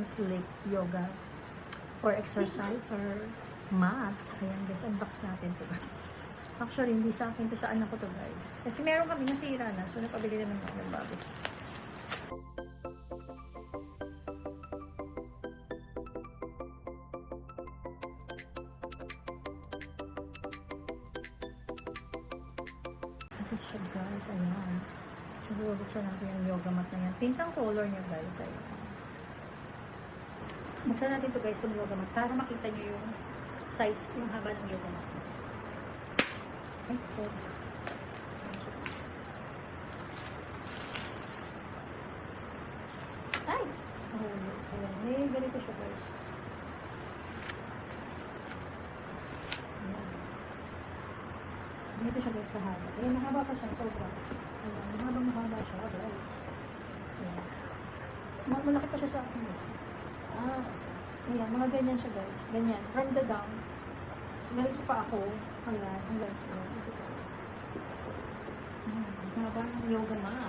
sleep yoga or exercise or mat. Ayan guys, unbox natin ito guys. Actually, hindi sa akin, ito sa anak ko to guys. Kasi meron kami nasira na, so napabili naman ako ng bago. Ito siya guys, ayan. Siguro buksan natin yung yoga mat na yan. Pink ang color niya guys, ayan. Buksan natin ito guys, yung yoga mat, para makita nyo yung size, yung haba ng yoga mat. Ay, ito. Ay! Oh, ayan. May ganito siya guys. Ayan. Ganito siya guys kahaba. Ayan, mahaba pa siya. Sobra. Ayan, mahaba siya guys. Ayan. Malaki pa siya sa akin guys. Ayan, mga ganyan siya guys. Ganyan. From the down. Meron siya pa ako. Hanggang sa. Mahaba ng yoga mat.